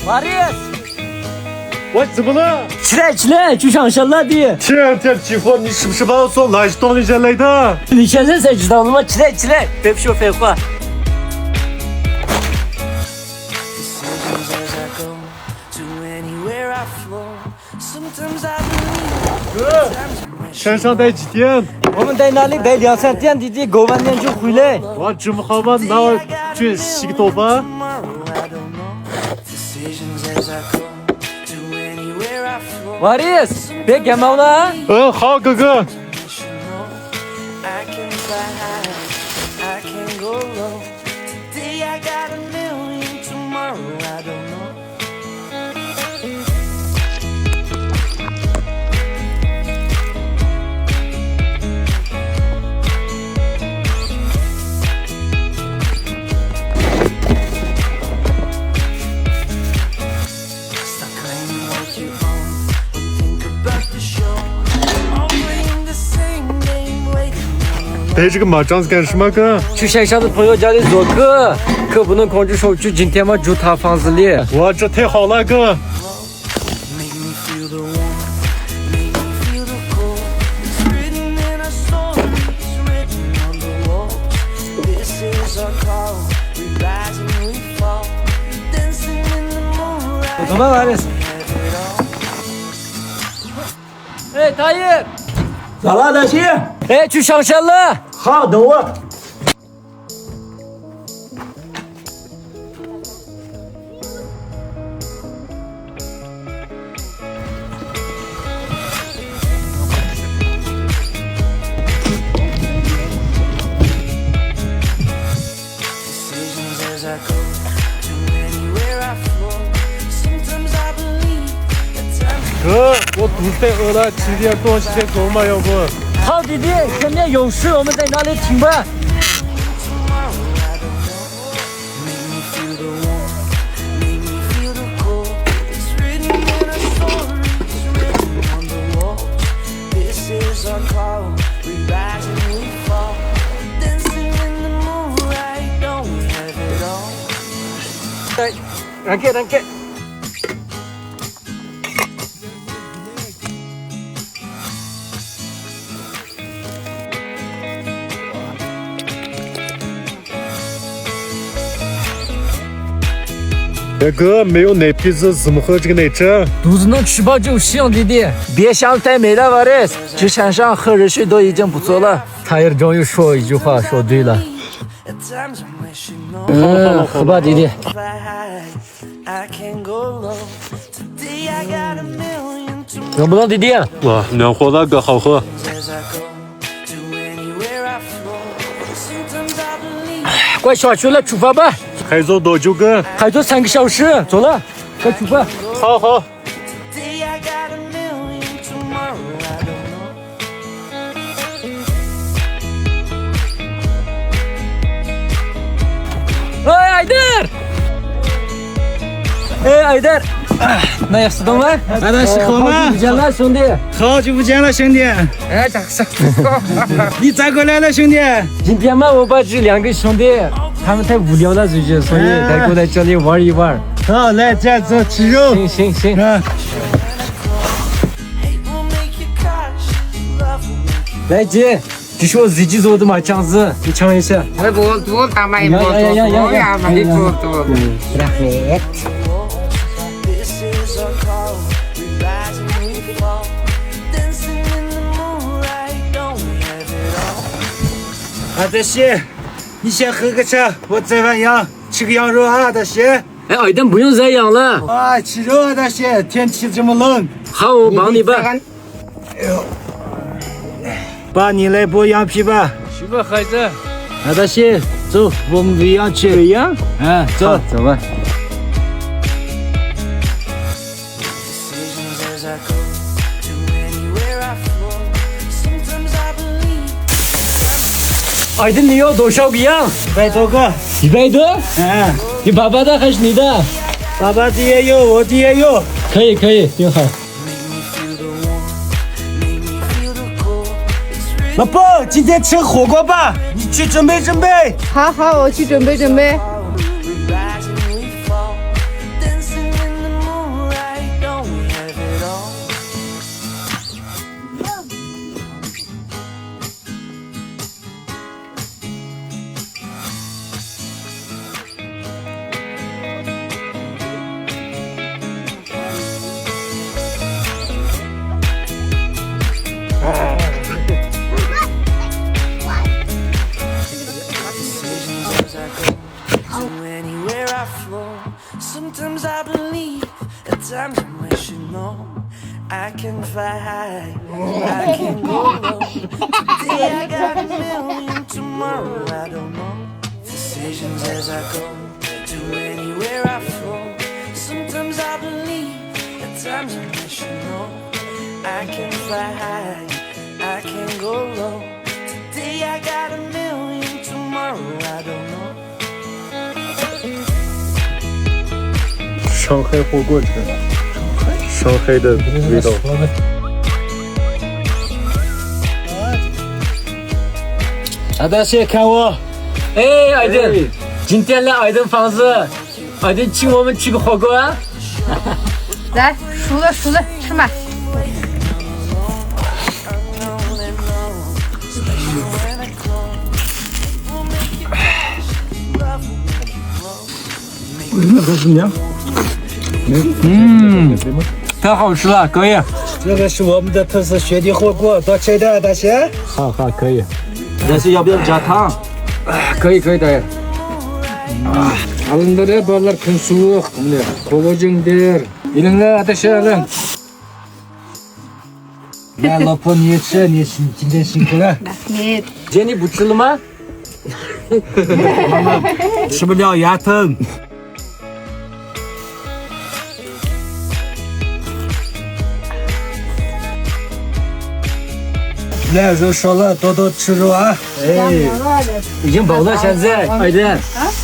Varis，我怎么了？起来，去上山了的。天天起火，你是不是把我从垃圾桶里捡来的？你现在才知道了吗？起来，别说废话。哥，山上待几天？我们在那里待2-3天，弟弟过完年就回来。哇，这么好吗？那我去洗个头吧。Varis，别感冒了。好，哥哥。带这个马獐子干什么哥？去山上的朋友家里做客，可不能空着手去。今天嘛住他房子里。哇，这太好了哥！怎么玩的？哎，大爷，咋了，大西？哎，去上山了。好，等我。哥，我肚子太饿了，吃点东西先走嘛，要不？好，弟弟，前面有事，我们在那里停吧。让开。大哥，没有奶皮子怎么喝这个奶茶？肚子能吃饱就行，弟弟，别想太美了，Varis。去山上喝热水都已经不错了。他也终于说一句话，说对了。喝吧，弟弟。能不能，弟弟？哇，暖和了哥，好喝。快下去了，出发吧。还走多久哥？还走3个小时，走了，快出发。好。哎，艾德！哎，艾德！那也是懂吗？大大西好吗？好久不见了，兄弟。好久不见了，兄弟。哎，咋是？你咋过来了，兄弟？今天嘛，我把这2个兄弟，他们太无聊了最近，所以带过来这里玩一玩。好，来这走吃肉。行。来姐，这是我自己做的嘛酱子，你尝一下。我不做，他们也不做，呀，嘛你做。大西，你先喝个茶，我宰完羊，吃个羊肉啊，大西。哎，二蛋不用再养了。啊，吃肉啊，大西，天气这么冷。好，我帮你吧。爸，你来剥羊皮吧。去吧，孩子。大西，走，我们喂羊去。喂羊？走吧。二蛋，你要多少个羊100多个。 ？100多？你爸爸的还是你的？爸爸的也有，我的也有。可以，挺好。老婆，今天吃火锅吧，你去准备。好，我去准备。Sometimes I believe, at times I wish you know. I can fly high, I can go low. Today I got a million, tomorrow I don't know. Decisions as I go, to anywhere I flow. Sometimes I believe, at times I wish you know. I can fly high, I can go low. Today I got a million, tomorrow I don't know. 上海火锅吃，上海的味道。阿大爷看我，哎，艾登，今天来艾登房子，艾登请我们吃个火锅啊！来，熟了，吃嘛。太好吃了，可以。这个是我们的特色雪地火锅，多吃一点，大爷。好，可以。但是要不要加汤？可以，大爷。Alındır ballar kun soğuk. Mine kovacındır. İlinle ateşe alın. 那老婆你也吃，你今天辛苦了，你姐，你不吃了吗？吃不了牙疼。来，肉烧了，多多吃肉啊！哎，已经饱了，现在艾登，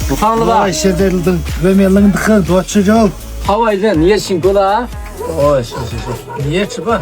不放了吧？现在冷，外面冷得很，多吃肉。好，艾登，你也辛苦了啊。哦，是，你也吃吧。